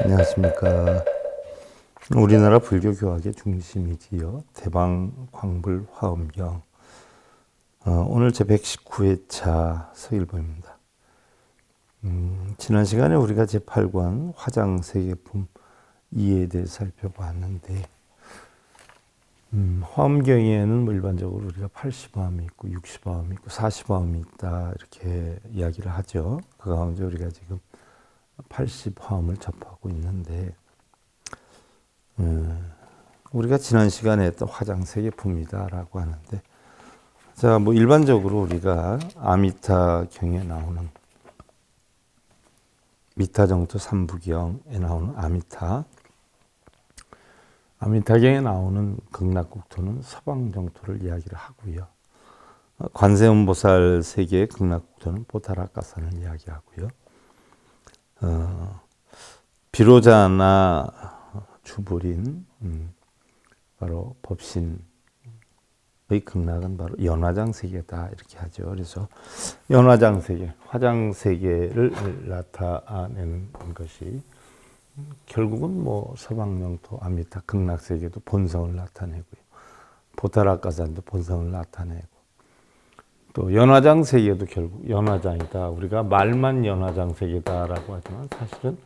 안녕하십니까. 우리나라 불교 교학의 중심이지요. 대방 광불 화엄경. 오늘 제 119회차 서일보입니다. 지난 시간에 우리가 제8권 화장세계품 2에 대해 살펴봤는데, 화엄경에는 일반적으로 우리가 80화음이 있고 60화음이 있고 40화음이 있다 이렇게 이야기를 하죠. 그 가운데 우리가 지금 80화음을 접하고 있는데, 우리가 지난 시간에 했던 화장세계품이다라고 하는데, 자, 일반적으로 우리가 아미타경에 나오는 미타정토 삼부경에 나오는 아미타경에 나오는 극락국토는 서방정토를 이야기를 하고요. 관세음보살 세계의 극락국토는 보타라카산을 이야기하고요. 비로자나 주불인 바로 법신의 극락은 바로 연화장세계다 이렇게 하죠. 그래서 연화장세계, 화장세계를 나타내는 것이 결국은 서방영토 아미타 극락세계도 본성을 나타내고요. 보타라카산도 본성을 나타내고, 또 연화장세계도 결국 연화장이다. 우리가 말만 연화장세계다라고 하지만 사실은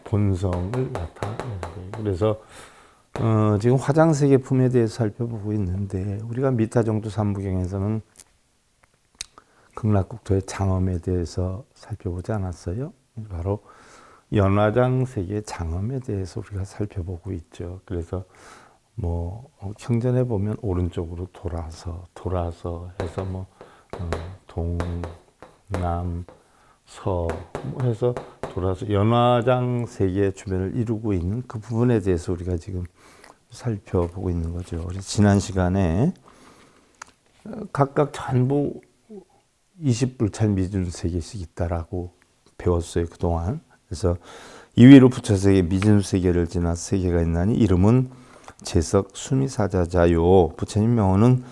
본성을 나타내는 거예요. 그래서 지금 화장세계품에 대해서 살펴보고 있는데, 우리가 미타정토 삼부경에서는 극락국토의 장엄에 대해서 살펴보지 않았어요. 바로 연화장세계의 장엄에 대해서 우리가 살펴보고 있죠. 그래서 경전에 보면 오른쪽으로 돌아서 해서 동, 남, 서 해서 돌아서 연화장 세계 주변을 이루고 있는 그 부분에 대해서 우리가 지금 살펴보고 있는 거죠. 그래서 지난 시간에 각각 전부 20불찰 미진세계씩 있다라고 배웠어요, 그동안. 그래서 2위로 부처세계 미진세계를 지나 세계가 있나니 이름은 제석 수미사자자요. 부처님 명호는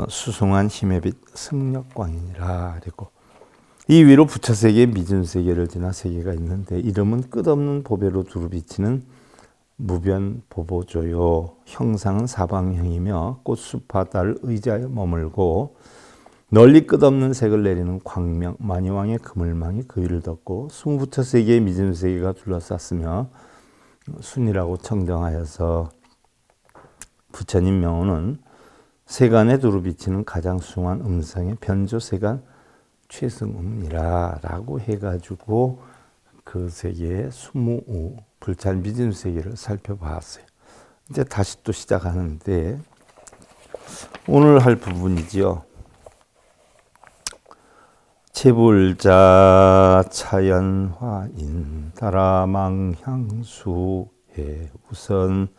수승한 힘의 빛 승력광이니라. 그리고 이 위로 부처세계 미진세계를 지나 세계가 있는데 이름은 끝없는 보배로 두루 비치는 무변보보조요. 형상은 사방형이며 꽃숲바다를 의자에 머물고 널리 끝없는 색을 내리는 광명 만이왕의 그물망이 그 위를 덮고 20부처세계의 미진세계가 둘러쌌으며 순이라고 청정하여서 부처님 명호는 세간에 두루 비치는 가장 숭한 음성의 변조세간 최승음이라 라고 해가지고 그 세계의 20불찰 미진세계를 살펴봤어요. 이제 다시 또 시작하는데, 오늘 할 부분이지요. 체불자 차연화인 다라망향수해 우선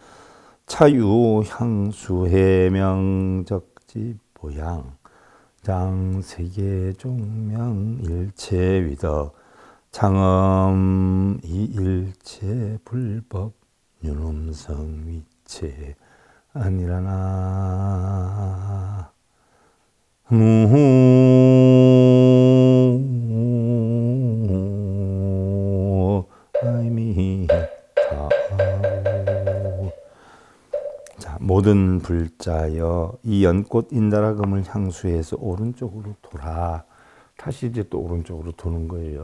차유향수해 명적지보양 장세계 종명 일체 위덕 장엄 이일체 불법 윤음성 위체 아니라나 모든 불자여 이 연꽃 인다라금을 향수해서 오른쪽으로 돌아. 다시 이제 또 오른쪽으로 도는 거예요.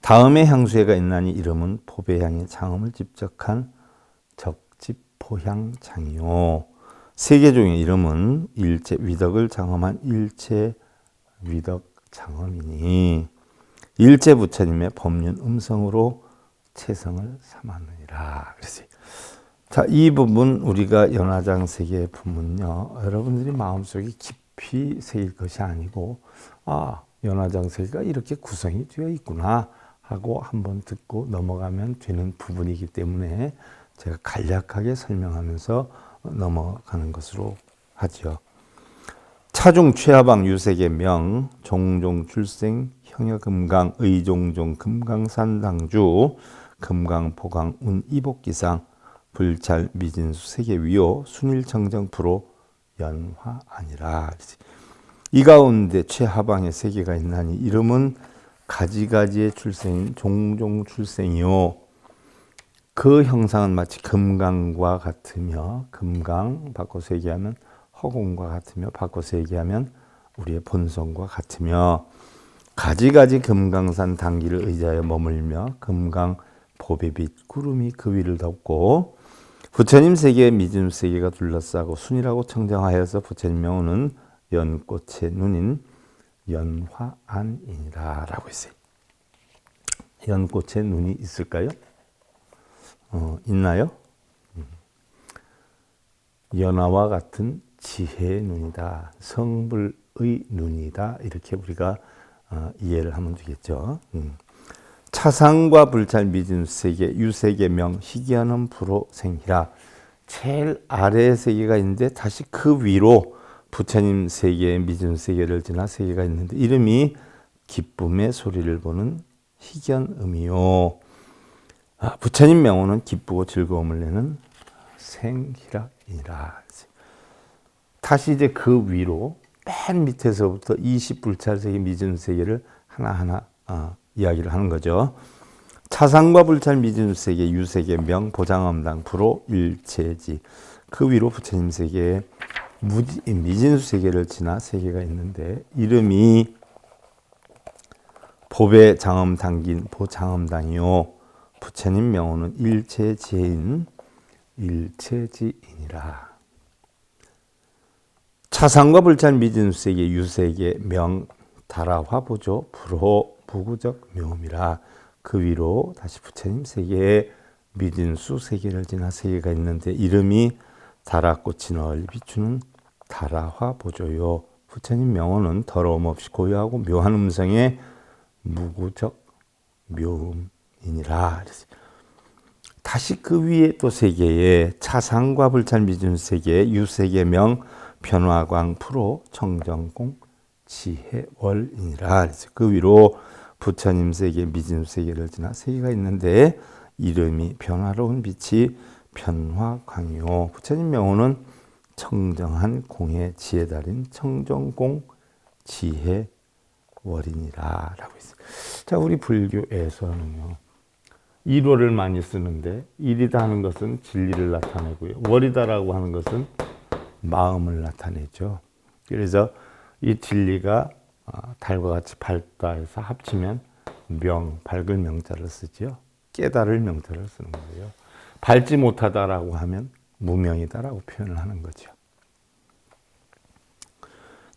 다음에 향수회가 있나니 이름은 포배향의 장엄을 집적한 적집포향장이요. 세계종의 이름은 일체 위덕을 장엄한 일체 위덕장엄이니 일체 부처님의 법륜 음성으로 체성을 삼았느니라. 그래서 자, 이 부분 우리가 연화장세계의 부분요, 여러분들이 마음속에 깊이 새길 것이 아니고, 연화장세계가 이렇게 구성이 되어 있구나 하고 한번 듣고 넘어가면 되는 부분이기 때문에 제가 간략하게 설명하면서 넘어가는 것으로 하죠. 차중 최하방 유색의 명 종종 출생 형여금강 의종종 금강산당주 금강포강 운이복기상 불찰 미진수 세계위요 순일정정프로 연화 아니라. 이 가운데 최하방의 세계가 있나니 이름은 가지가지의 출생인 종종 출생이요. 그 형상은 마치 금강과 같으며, 금강 바꿔서 얘기하면 허공과 같으며, 바꿔서 얘기하면 우리의 본성과 같으며, 가지가지 금강산 단기를 의지하여 머물며 금강 보배빛 구름이 그 위를 덮고 부처님 세계의 믿음 세계가 둘러싸고 순이라고 청정하여서 부처님 명호는 연꽃의 눈인 연화안이니라 라고 했어요. 연꽃의 눈이 있을까요? 있나요? 연화와 같은 지혜의 눈이다. 성불의 눈이다. 이렇게 우리가 이해를 하면 되겠죠. 차상과 불찰 믿음 세계 유세계명 희귀하는 불호 생희라. 제일 아래의 세계가 있는데 다시 그 위로 부처님 세계 믿음 세계를 지나 세계가 있는데 이름이 기쁨의 소리를 보는 희견음이요. 부처님 명호는 기쁘고 즐거움을 내는 생희락이니라. 다시 이제 그 위로 맨 밑에서부터 20불찰 세계 믿음 세계를 하나하나 이야기를 하는 거죠. 차상과 불찰 믿음 세계 유세계 명 보장엄당 불호 일체지. 그 위로 부처님 세계에 미진수 세계를 지나 세계가 있는데 이름이 보배 장엄 당긴 보장엄당이요. 부처님 명호는 일체지인 일체지이니라. 차상과 불찰 미진수 세계 유세계 명 다라화보조 불호 부구적 묘음이라. 그 위로 다시 부처님 세계에 미진수 세계를 지나 세계가 있는데 이름이 다라꽃이 널리 비추는 다라화보조요. 부처님 명호는 더러움 없이 고요하고 묘한 음성의 무구적 묘음이니라. 다시 그 위에 또 세계에 차상과 불찰 미진수 세계 유세계 명 변화광 프로 청정공 지혜월이니라. 그 위로 부처님 세계 미진수 세계를 지나 세계가 있는데 이름이 변화로운 빛이 변화광이요. 부처님 명호는 청정한 공의 지혜달인 청정공 지혜월이니라 라고 있어요. 자, 우리 불교에서는요, 일월을 많이 쓰는데 일이다 하는 것은 진리를 나타내고요, 월이다라고 하는 것은 마음을 나타내죠. 그래서 이 진리가 달과 같이 밝다 해서 합치면 명, 밝을 명자를 쓰죠. 깨달을 명자를 쓰는 거예요. 밝지 못하다라고 하면 무명이다라고 표현을 하는 거죠.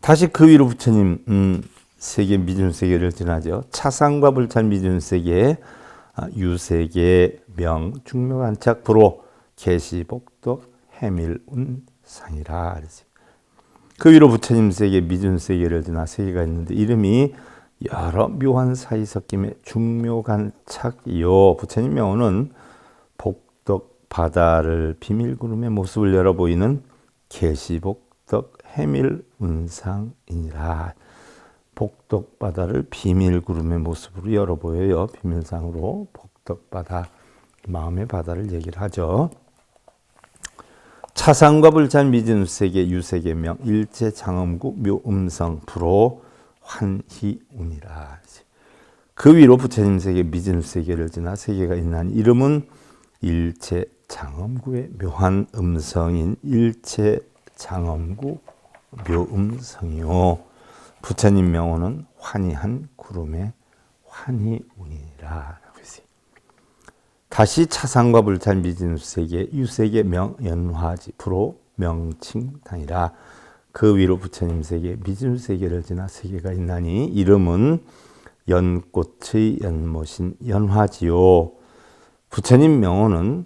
다시 그 위로 부처님 세계 미준 세계를 지나죠. 차상과 불찰 미준 세계에 유세계 명 중묘관착 불호 계시복덕 해밀운상이라. 그 위로 부처님 세계 미준 세계를 지나 세계가 있는데 이름이 여러 묘한 사이 섞임의 중묘관착이요. 부처님 명호는 복덕 바다를 비밀구름의 모습을 열어 보이는 계시복덕 해밀운상이니라. 복덕 바다를 비밀구름의 모습으로 열어 보여요. 비밀상으로 복덕 바다, 마음의 바다를 얘기를 하죠. 차상과 불찰 미진수 세계 유세계명 일체 장엄구 묘음성 불호 환희운이라. 그 위로 부처님 세계 미진수 세계를 지나 세계가 있나니 이름은 일체 장엄구의 묘한 음성인 일체 장엄구 묘음성이요. 부처님 명호는 환희한 구름의 환희운이라. 다시 차상과 불찰 미진수 세계 유세계 명 연화지 불호 명칭당이라. 그 위로 부처님 세계 미진수 세계를 지나 세계가 있나니 이름은 연꽃의 연못인 연화지요. 부처님 명호는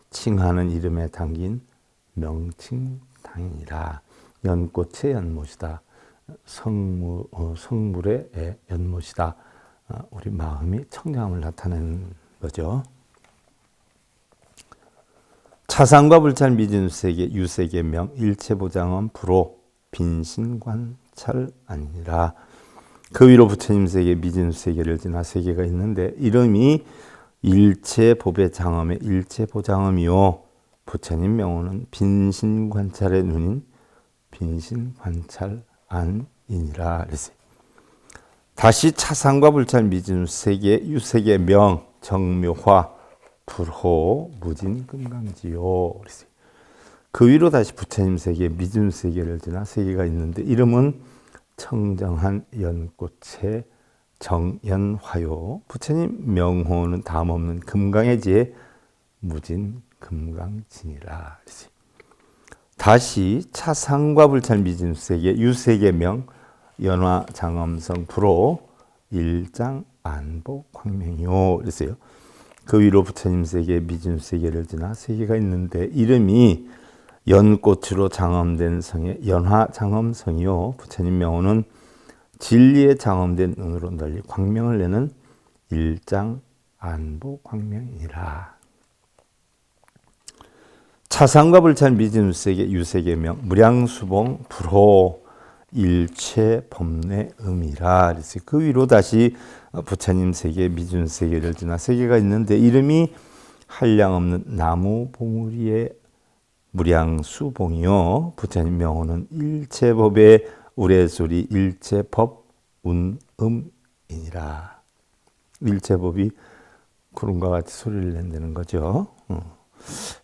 칭하는 이름에 담긴 명칭당이니라. 연꽃의 연못이다. 성물의 연못이다. 우리 마음이 청량함을 나타내는 거죠. 차상과 불찰 미진수 세계 유세계 명 일체보장엄 불호 빈신관찰 아니라. 그 위로 부처님 세계 미진수 세계를 지나 세계가 있는데 이름이 일체보배장엄의 일체보장엄이요. 부처님 명호는 빈신관찰의 눈인 빈신관찰 안이니라. 다시 차상과 불찰 미진세계 유세계 명 정묘화 불호 무진 금강지요. 그 위로 다시 부처님 세계 미진세계를 지나 세계가 있는데 이름은 청정한 연꽃의 정연화요. 부처님 명호는 다음없는 금강의 지혜 무진 금강진이라. 다시 차상과 불찰 미진세계 유세계 명 연화 장엄성 불호 일장 안복 광명이요. 그랬어요. 그 위로 부처님 세계 미진세계를 지나 세계가 있는데 이름이 연꽃으로 장엄된 성의 연화 장엄성이요. 부처님 명호는 진리에 장엄된 눈으로 널리 광명을 내는 일장 안보 광명이라. 차상과 불찰 미진세계 유세계명 무량수봉 불호 일체 법내 음이라. 그 위로 다시 부처님 세계 미진세계를 지나 세계가 있는데 이름이 한량없는 나무 봉우리의 무량수봉이요. 부처님 명호는 일체법의 우레소리 일체법 운음이니라. 일체법이 구름과 같이 소리를 낸다는 거죠.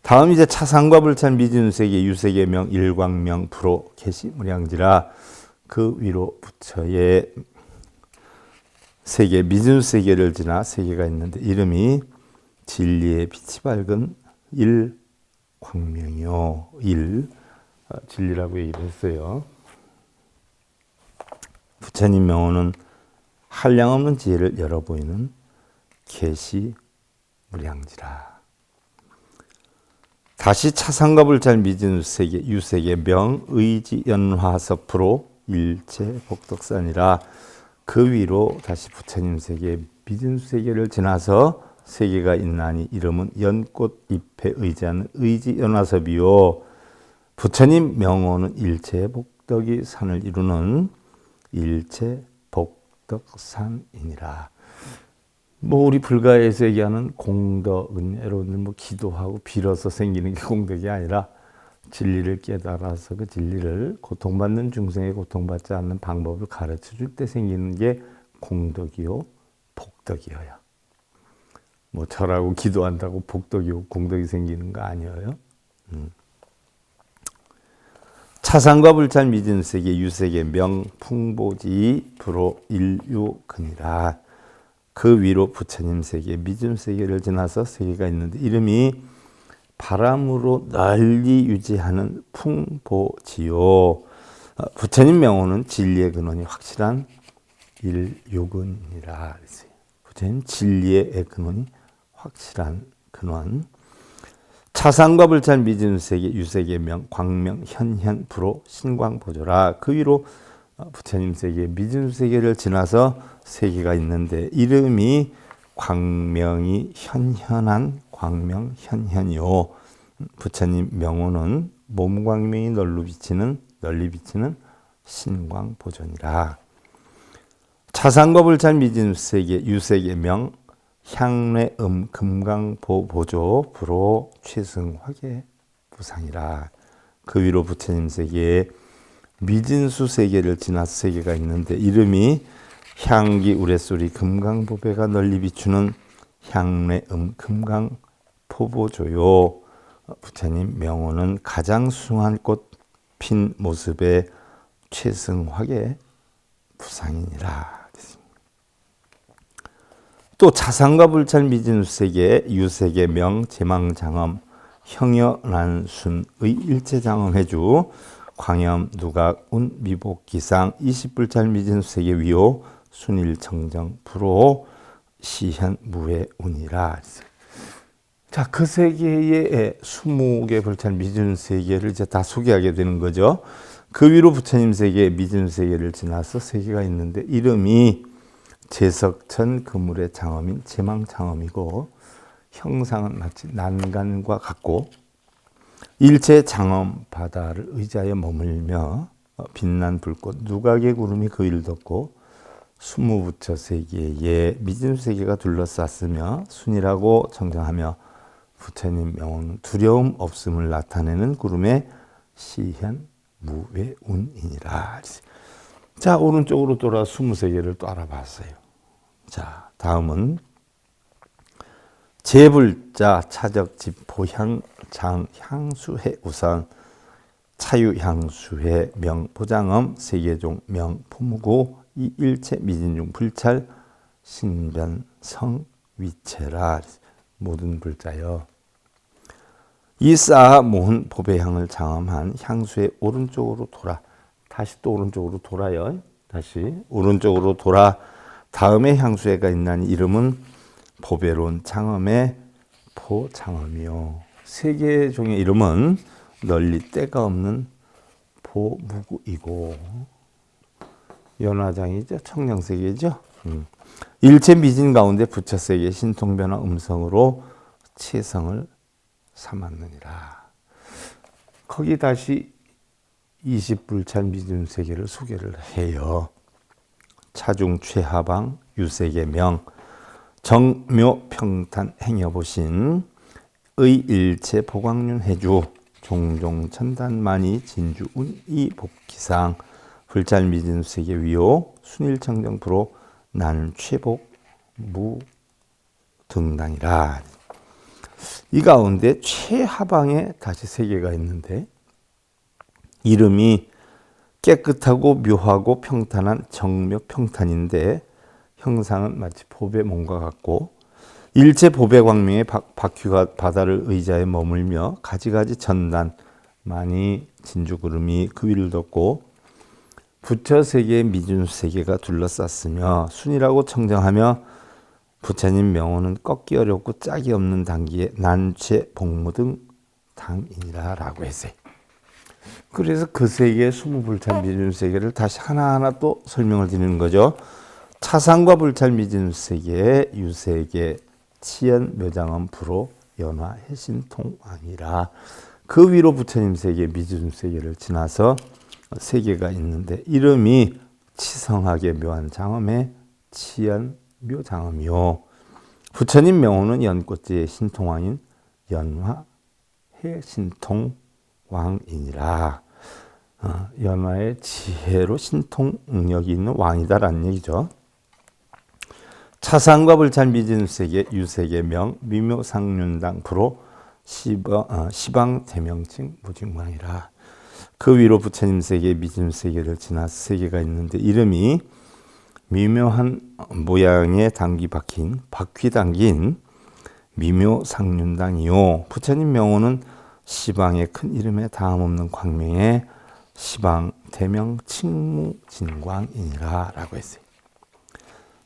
다음 이제 차상과 불찰 미진세계 유세계명 일광명 불호 계시무량지라. 그 위로 부처의 세계 미진세계를 지나 세계가 있는데 이름이 진리의 빛이 밝은 일광명이요. 진리라고 얘기를 했어요. 부처님 명호는 한량없는 지혜를 열어 보이는 계시무량지라. 다시 차상과 불찰 미진세계 유세계 명 의지연화섭프로 일체 복덕산이라. 그 위로 다시 부처님 세계 미진세계를 지나서 세계가 있나니 이름은 연꽃 잎에 의지하는 의지연화섭이요. 부처님 명호는 일체 복덕이 산을 이루는 일체 복덕산이니라. 우리 불가에서 얘기하는 공덕은 여러분들 기도하고 빌어서 생기는 게 공덕이 아니라 진리를 깨달아서 그 진리를 고통받는 중생에 고통받지 않는 방법을 가르쳐 줄 때 생기는 게 공덕이요 복덕이어요. 절하고 기도한다고 복덕이고 공덕이 생기는 거 아니에요. 차상과 불찰 미진세계 유세계 명 풍보지 불호 일유근이라. 그 위로 부처님 세계 미진세계를 지나서 세계가 있는데 이름이 바람으로 널리 유지하는 풍보지요. 부처님 명호는 진리의 근원이 확실한 일유근이라. 부처님 진리의 근원이 확실한 근원. 차상과 불찰 미진세계 유세계 명 광명 현현 불호 신광보조라. 그 위로 부처님 세계 미진세계를 지나서 세계가 있는데 이름이 광명이 현현한 광명 현현이요. 부처님 명호는 몸광명이 널리 비치는 신광보존이라. 차상과 불찰 미진세계 유세계 명 향례음 금강보보조 불호 최승화계 부상이라. 그 위로 부처님 세계에 미진수 세계를 지나서 세계가 있는데 이름이 향기 우레소리 금강보배가 널리 비추는 향례음 금강포보조요. 부처님 명호는 가장 수숭한 꽃 핀 모습의 최승화계 부상이니라. 또 차상과 불찰 미진수세계 유세계 명 제망장엄 형여난순의 일체장엄해주 광염 누각 운 미복기상 20불찰 미진수세계 위호 순일청정 불호 시현 무해 운이라. 자, 그 세계의 20개 불찰 미진세계를 이제 다 소개하게 되는 거죠. 그 위로 부처님 세계 미진세계를 지나서 세계가 있는데 이름이 제석천 그물의 장엄인 제망장엄이고 형상은 마치 난간과 같고 일체 장엄 바다를 의지하여 머물며 빛난 불꽃 누각의 구름이 그 위를 덮고 20부처 세계에 미진세계가 둘러쌌으며 순이라고 정정하며 부처님 명호는 두려움 없음을 나타내는 구름의 시현 무외운이니라. 자, 오른쪽으로 돌아 23개를 또 알아봤어요. 자, 다음은 재불자, 차적집, 보향, 장, 향수해, 우선, 차유, 향수해, 명, 보장음, 세계종, 명, 포무고, 이 일체, 미진중, 불찰, 신변, 성, 위체라. 모든 불자여. 이 쌓아 모은 보배향을 장엄한 향수의 오른쪽으로 돌아. 다시 또 오른쪽으로 돌아요. 다시 오른쪽으로 돌아. 다음에 향수회가 있는 이름은 보배론 장엄의 보장엄이요. 세 개의 종의 이름은 널리 때가 없는 보무구이고, 연화장이죠. 청량세계죠. 일체 미진 가운데 부처세계 신통변화 음성으로 체성을 삼았느니라. 거기 다시 20불찬 미진세계를 소개를 해요. 차중 최하방 유세계 명 정묘 평탄 행여보신 의일체 보광륜 해주 종종 천단만이 진주 운이 복기상 불찰 미진세계 위요 순일청정 프로 나는 최복 무 등당이라. 이 가운데 최하방에 다시 세 개가 있는데 이름이 깨끗하고 묘하고 평탄한 정묘 평탄인데 형상은 마치 보배 몸과 같고 일체 보배 광명의 바퀴가 바다를 의자에 머물며 가지가지 전단 많이 진주구름이 그 위를 덮고 부처 세계의 미준 세계가 둘러쌌으며 순이라고 청정하며 부처님 명호는 꺾기 어렵고 짝이 없는 단기에 난체 복무 등 당이니라 라고 했어요. 그래서 그 세계의 20불찰 미준 세계를 다시 하나하나 또 설명을 드리는 거죠. 차상과 불찰 미진 세계의 유세계 치연 묘장엄 불호 연화 해신통왕이라. 그 위로 부처님 세계 미진 세계를 지나서 세계가 있는데 이름이 치성하게 묘한 장엄의 치연 묘장엄이요. 부처님 명호는 연꽃제의 신통왕인 연화 해신통왕이니라. 연화의 지혜로 신통력이 있는 왕이다라는 얘기죠. 차상과 불찰 미진세계 유세계 명 미묘상륜당 프로 시방 대명칭 무징왕이라. 그 위로 부처님 세계 미진세계를 지나 세계가 있는데 이름이 미묘한 모양의 당기 박힌 바퀴 당긴 미묘상륜당이요. 부처님 명호는 시방의 큰 이름에 다음없는 광명의 시방 대명 칭무진광이니라 라고 했어요.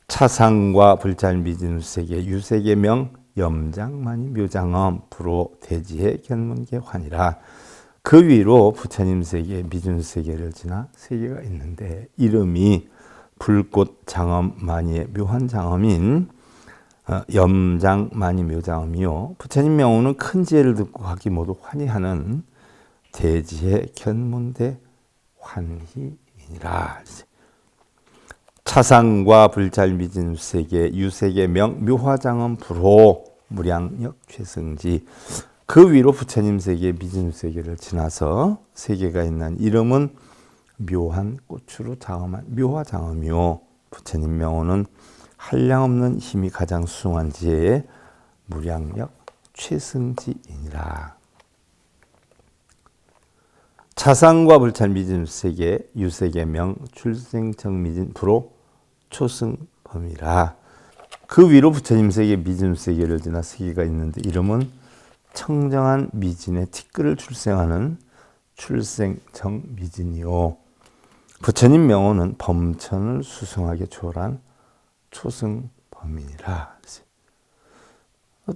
차상과 불찰 미진세계 유세계 명 염장만이 묘장엄 불호 대지의 견문계 환이라. 그 위로 부처님 세계 미진세계를 지나 세계가 있는데 이름이 불꽃 장엄 만이의 묘한 장엄인 염장만이 묘장엄이요. 부처님 명호는 큰 지혜를 듣고 가기 모두 환희하는 대지의 견문대 환희이니라. 차상과 불찰 미진세계 유세계 명 묘화장엄 불호 무량역 최승지. 그 위로 부처님 세계 미진세계를 지나서 세계가 있는 이름은 묘한 꽃으로 장엄한 묘화장엄이요. 부처님 명호는 한량없는 힘이 가장 수승한 지혜의 무량역 최승지이니라. 차상과 불찰 미진세계 유세계 명 출생정미진 불호 초승범이라. 그 위로 부처님 세계 미진세계를 지나 세계가 있는데 이름은 청정한 미진의 티끌을 출생하는 출생정미진이요. 부처님 명호는 범천을 수승하게 초월한 초승범이니라.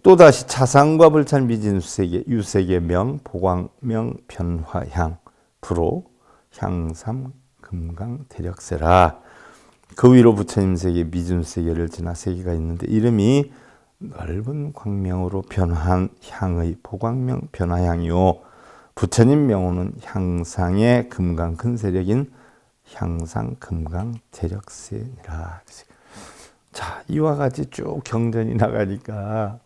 또다시 차상과 불찰 미진세계 유세계 명 보광명 변화향 불호 향삼 금강 대력세라. 그 위로 부처님 세계 미진세계를 지나 세계가 있는데 이름이 넓은 광명으로 변화한 향의 보광명 변화향이요. 부처님 명호는 향상의 금강 큰 세력인 향상 금강 대력세니라. 자, 이와 같이 쭉 경전이 나가니까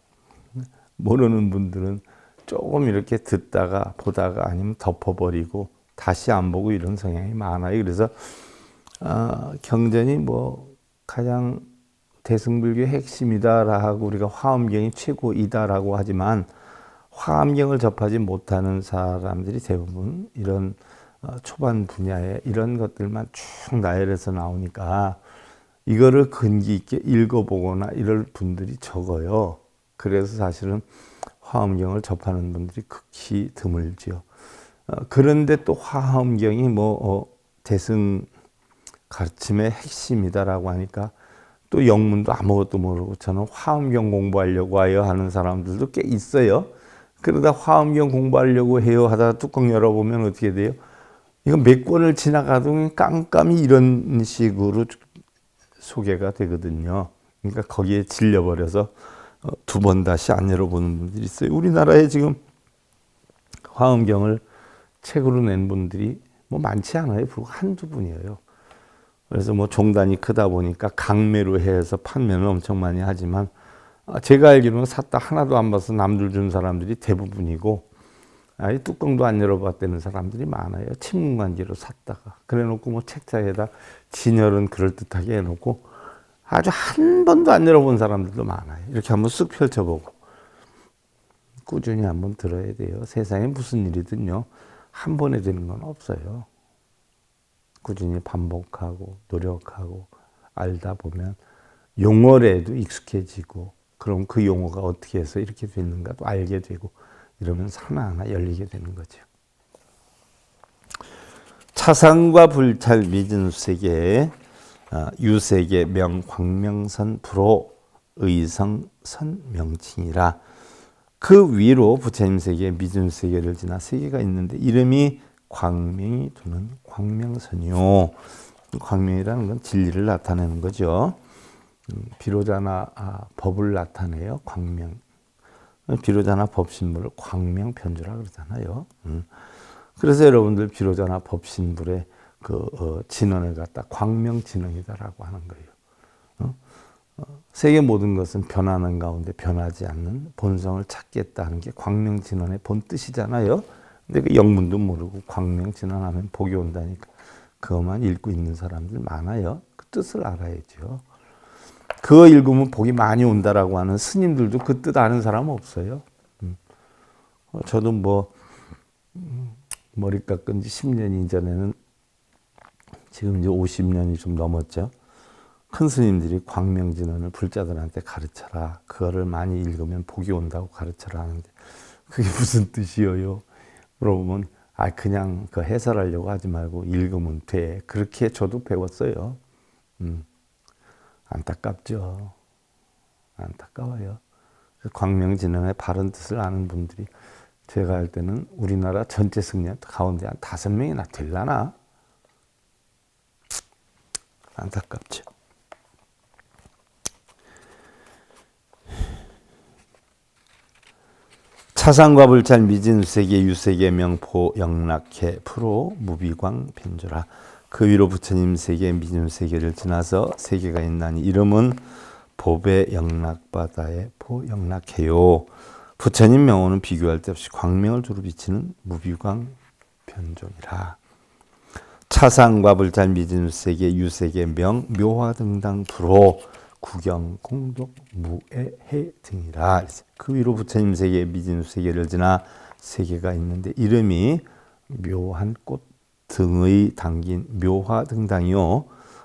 모르는 분들은 조금 이렇게 듣다가 보다가 아니면 덮어버리고 다시 안 보고 이런 성향이 많아요. 그래서 경전이 뭐 가장 대승불교의 핵심이다라고 우리가 화엄경이 최고이다라고 하지만 화엄경을 접하지 못하는 사람들이 대부분 이런 초반 분야에 이런 것들만 쭉 나열해서 나오니까 이거를 근기 있게 읽어보거나 이럴 분들이 적어요. 그래서 사실은 화엄경을 접하는 분들이 극히 드물지요. 그런데 또 화엄경이 대승 가르침의 핵심이다라고 하니까 또 영문도 아무것도 모르고 저는 화엄경 공부하려고 와요 하는 사람들도 꽤 있어요. 그러다 화엄경 공부하려고 해요 하다가 뚜껑 열어보면 어떻게 돼요? 이거 몇 권을 지나가도 깜깜이 이런 식으로 소개가 되거든요. 그러니까 거기에 질려버려서 두 번 다시 안 열어보는 분들이 있어요. 우리나라에 지금 화엄경을 책으로 낸 분들이 뭐 많지 않아요. 불과 한두 분이에요. 그래서 뭐 종단이 크다 보니까 강매로 해서 판매는 엄청 많이 하지만 제가 알기로는 샀다 하나도 안 봐서 남들 준 사람들이 대부분이고 아예 뚜껑도 안 열어봤다는 사람들이 많아요. 친분관계로 샀다가 그래놓고 뭐 책자에다 진열은 그럴듯하게 해놓고 아주 한 번도 안 열어본 사람들도 많아요. 이렇게 한번 쓱 펼쳐보고 꾸준히 한번 들어야 돼요. 세상에 무슨 일이든요 한 번에 되는 건 없어요. 꾸준히 반복하고 노력하고 알다 보면 용어에도 익숙해지고 그럼 그 용어가 어떻게 해서 이렇게 됐는가도 알게 되고 이러면서 하나하나 열리게 되는 거죠. 차상과 불찰 미진수세계 유세계 명 광명선 불호 의성 선명칭이라. 그 위로 부처님 세계 미진수세계를 지나 세계가 있는데 이름이 광명이 도는 광명선이요. 광명이라는 건 진리를 나타내는 거죠. 비로자나 법을 나타내요. 광명. 비로자나 법신불을 광명편주라 그러잖아요. 그래서 여러분들 비로자나 법신불의 진언을 갖다 광명진언이다라고 하는 거예요. 세계 모든 것은 변하는 가운데 변하지 않는 본성을 찾겠다는 게 광명진언의 본 뜻이잖아요. 근데 그 영문도 모르고 광명진언하면 복이 온다니까 그것만 읽고 있는 사람들 많아요. 그 뜻을 알아야죠. 그거 읽으면 복이 많이 온다라고 하는 스님들도 그 뜻 아는 사람 없어요. 저도 머리 깎은 지 10년 이전에는 지금 이제 50년이 좀 넘었죠. 큰 스님들이 광명진언을 불자들한테 가르쳐라. 그거를 많이 읽으면 복이 온다고 가르쳐라 하는데 그게 무슨 뜻이에요? 물어보면 그냥 그 해설하려고 하지 말고 읽으면 돼. 그렇게 저도 배웠어요. 안타깝죠. 안타까워요. 광명진언의 바른 뜻을 아는 분들이 제가 할 때는 우리나라 전체 승려 가운데 한 5명이나 될라나? 안타깝죠. 차상과 불찰 미진수세계 유세계 명포 영락해 프로 무비광 빈조라. 그 위로 부처님 세계 미진수세계를 지나서 세계가 있나니 이름은 법의 영락바다에 포 영락해요. 부처님 명호는 비교할 데 없이 광명을 두루 비치는 무비광 변종이라. 차상과 불찰 미진수세계 유세계 명 묘화등당 프로 구경 공덕 무해해 등이라. 그 위로 부처님 세계 미진수세계를 지나 세계가 있는데 이름이 묘한 꽃 등의 당긴 묘화등당이요.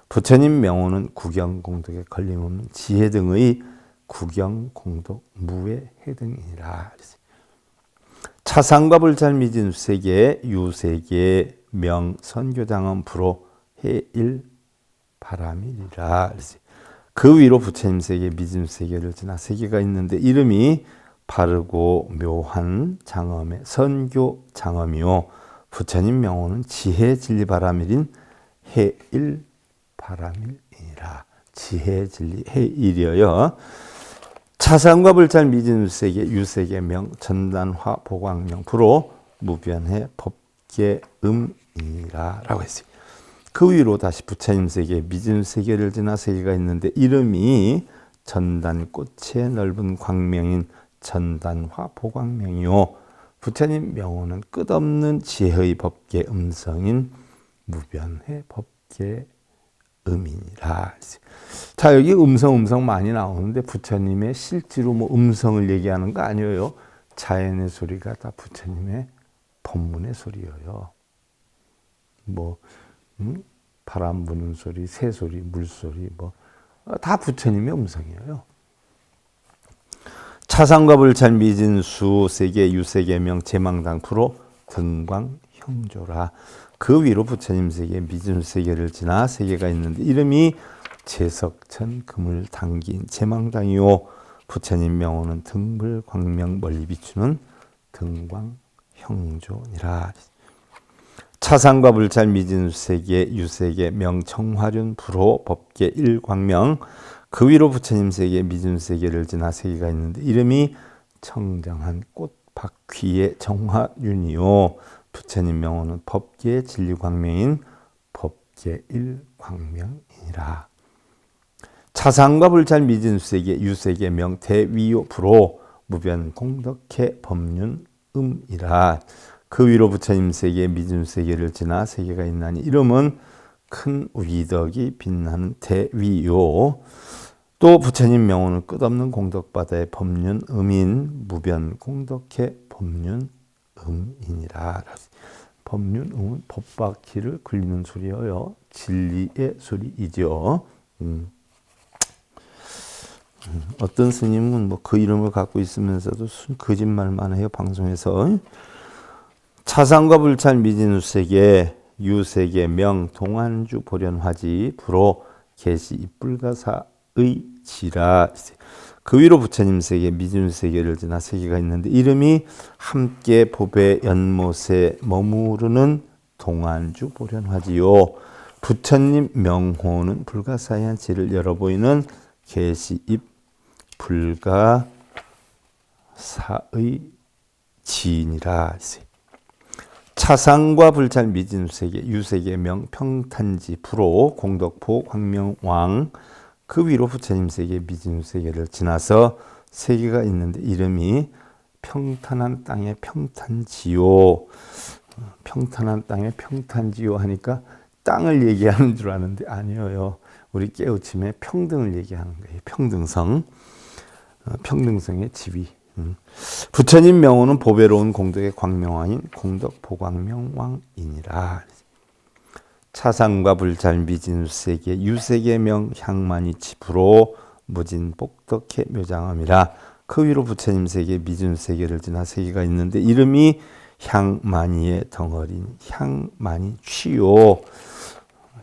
부처님 명호는 구경 공덕에 걸림없는 지혜 등의 구경 공덕 무해해 등이라. 차상과 불찰 미진수세계 유세계 명 선교장엄 불호 해일 바람이라. 그 위로 부처님 세계 미진수세계를 지나 세계가 있는데 이름이 바르고 묘한 장엄의 선교 장엄이요. 부처님 명호는 지혜 진리 바람일인 해일 바람일이라. 지혜 진리 해일이어요. 차상과 불찰 미진수세계 유세계 명 전단화 보광명 불호 무변해 법계음이라 라고 했어요. 그 위로 다시 부처님 세계 미진수세계를 지나 세계가 있는데 이름이 전단꽃의 넓은 광명인 전단화 보광명이요. 부처님 명호는 끝없는 지혜의 법계 음성인 무변해 법계 음이니라. 자, 여기 음성 많이 나오는데 부처님의 실제로 뭐 음성을 얘기하는 거 아니에요. 자연의 소리가 다 부처님의 법문의 소리예요. 뭐 바람 부는 소리, 새 소리, 물소리 뭐 다 부처님의 음성이에요. 차상과 불찰 미진수 세계 유세계명 제망당 프로 등광 형조라. 그 위로 부처님 세계 미진수 세계를 지나 세계가 있는데 이름이 제석천 금을 당긴 제망당이요. 부처님 명호는 등불 광명 멀리 비추는 등광 형조니라. 차상과 불찰 미진수 세계 유세계 명청화륜 불호 법계 일광명. 그 위로 부처님 세계 미진수 세계를 지나 세계가 있는데 이름이 청정한 꽃 바퀴의 정화륜이요. 부처님 명호는 법계의 진리광명인 법계 일광명이니라. 차상과 불찰 미진수 세계 유세계 명 대위요 불호 무변 공덕해 법륜 음이라. 그 위로 부처님 세계 미진수 세계를 지나 세계가 있나니 이름은 큰 위덕이 빛나는 대위요. 또 부처님 명호는 끝없는 공덕바다의 법륜 음인 무변 공덕해 법륜 음이니라. 법륜 음은 법바퀴를 굴리는 소리예요. 진리의 소리이죠. 어떤 스님은 뭐 그 이름을 갖고 있으면서도 거짓말만 해요. 방송에서. 차상과 불찰 미진수 세계 유세계 명 동안주 보련화지 불호 계시 입불가사의 지라. 그 위로 부처님 세계 미진수 세계를 지나 세계가 있는데 이름이 함께 법의 연못에 머무르는 동안주 보련화지요. 부처님 명호는 불가사의한 지를 열어 보이는 계시 입불가사의 지인이라. 차상과 불찰 미진수 세계 유세계 명 평탄지 불호 공덕포 광명왕. 그 위로 부처님 세계 미진수 세계를 지나서 세계가 있는데 이름이 평탄한 땅의 평탄지요. 평탄한 땅의 평탄지요 하니까 땅을 얘기하는 줄 아는데 아니에요. 우리 깨우침에 평등을 얘기하는 거예요. 평등성. 평등성의 지위. 부처님 명호는 보배로운 공덕의 광명왕인 공덕보광명왕이니라. 차상과 불찰 미진수 세계 유세계 명 향만이 치부로 무진 복덕해 묘장함이라. 그 위로 부처님 세계 미진수 세계를 지나 세계가 있는데 이름이 향만이의 덩어리인 향만이 취요.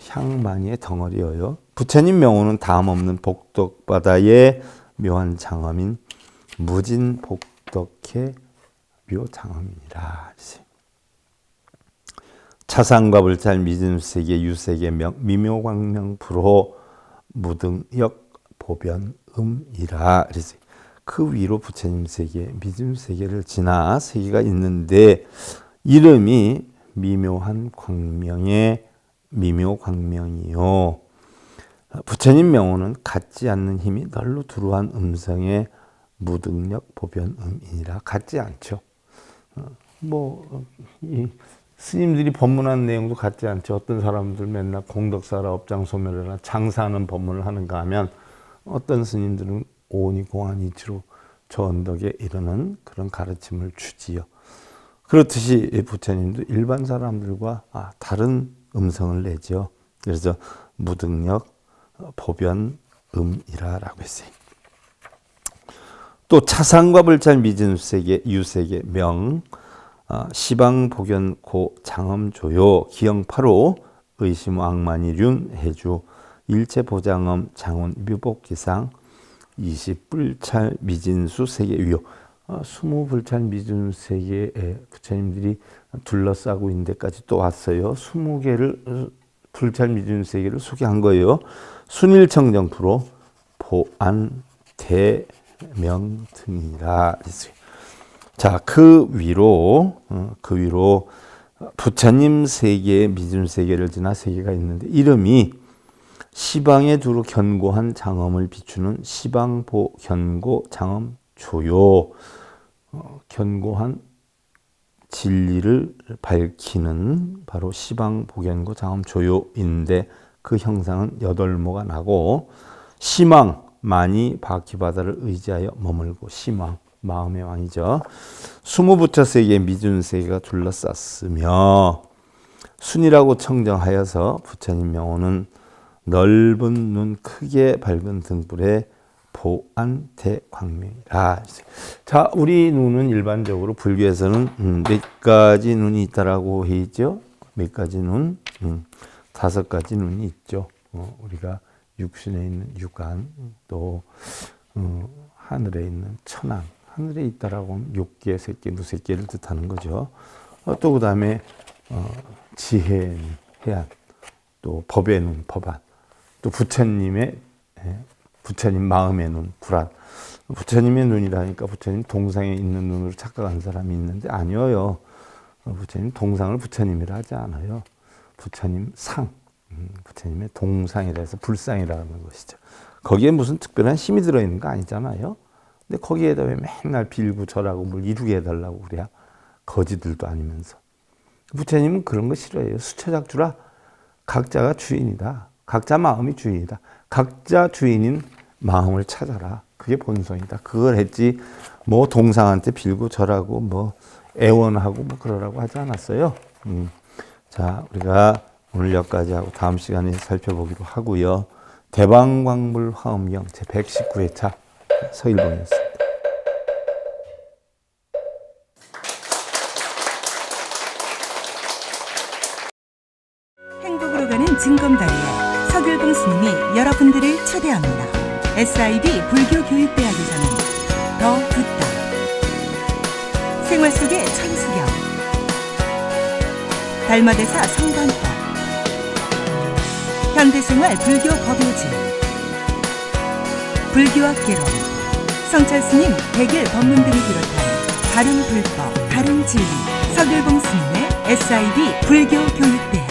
향만이의 덩어리여요. 부처님 명호는 다음 없는 복덕바다의 묘한 장엄인 무진 복덕해 묘장엄이니라. 차상과 불찰 미진수 세계 유세계 명 미묘광명 불호 무등역 보변음이라. 그 위로 부처님 세계 미진수 세계를 지나 세계가 있는데 이름이 미묘한 광명의 미묘광명이요. 부처님 명호는 갖지 않는 힘이 널로 두루한 음성의 무등력 보변음이니라. 갖지 않죠. 스님들이 법문한 내용도 같지 않죠. 어떤 사람들 맨날 공덕사라 업장소멸이라 장사하는 법문을 하는가 하면 어떤 스님들은 오니 공안 이치로 저 언덕에 이르는 그런 가르침을 주지요. 그렇듯이 부처님도 일반 사람들과 다른 음성을 내죠. 그래서 무등력 보변음이라고 했어요. 또 차상과 불찰 미진수 세계 유세계 명 시방복연고 장엄조요 기영파로 의심왕만이륜 해주 일체보장엄 장원 묘복기상 20불찰 미진수 세계위요. 20불찰 미진수 세계에 부처님들이 둘러싸고 있는 데까지 또 왔어요. 20개를 불찰 미진수 세계를 소개한 거예요. 순일청정프로 보안 대명등이라 했어요. 자, 그 위로 부처님 세계의 미진수 세계를 지나 세계가 있는데 이름이 시방에 두루 견고한 장엄을 비추는 시방보 견고 장엄 조요. 견고한 진리를 밝히는 바로 시방보견고 장엄 조요인데 그 형상은 여덟모가 나고 심왕 만이 바퀴바다를 의지하여 머물고 심왕 마음의 왕이죠. 20부처 세계 미준세계가 둘러쌌으며 순이라고 청정하여서 부처님 명호는 넓은 눈 크게 밝은 등불에 보안대광명이라. 자, 우리 눈은 일반적으로 불교에서는 몇 가지 눈이 있다라고 해 있죠. 몇 가지 눈? 5가지 눈이 있죠. 우리가 육신에 있는 육안, 또 하늘에 있는 천안, 하늘에 있다라고 하면 욕계, 색계, 무색계를 뜻하는 거죠. 또 그 다음에 지혜의 눈, 해안, 또 법의 눈, 법안, 또 부처님의 부처님 마음의 눈, 불안. 부처님의 눈이라니까 부처님 동상에 있는 눈으로 착각한 사람이 있는데 아니에요. 부처님 동상을 부처님이라 하지 않아요. 부처님 상, 부처님의 동상이라 해서 불상이라는 것이죠. 거기에 무슨 특별한 힘이 들어있는 거 아니잖아요. 근데 거기에다 왜 맨날 빌고 절하고 뭘 이루게 해달라고 그래야? 거지들도 아니면서. 부처님은 그런 거 싫어해요. 수처작주라. 각자가 주인이다. 각자 마음이 주인이다. 각자 주인인 마음을 찾아라. 그게 본성이다. 그걸 했지 뭐 동상한테 빌고 절하고 뭐 애원하고 뭐 그러라고 하지 않았어요. 자, 우리가 오늘 여기까지 하고 다음 시간에 살펴보기로 하고요. 대방광불 화엄경 제 119회차 서일봉이었습니다. 행복으로 가는 징검다리에 서길봉 스님이 여러분들을 초대합니다. SIB 불교교육대학에서는 더 듣다, 생활 속의 천수경, 달마대사 성관법, 현대생활 불교 법요지, 불교학 개론, 성찰스님 백일 법문 등을 비롯한 다른 불법, 다른 진리, 서길봉 스님의 SIB 불교교육대학.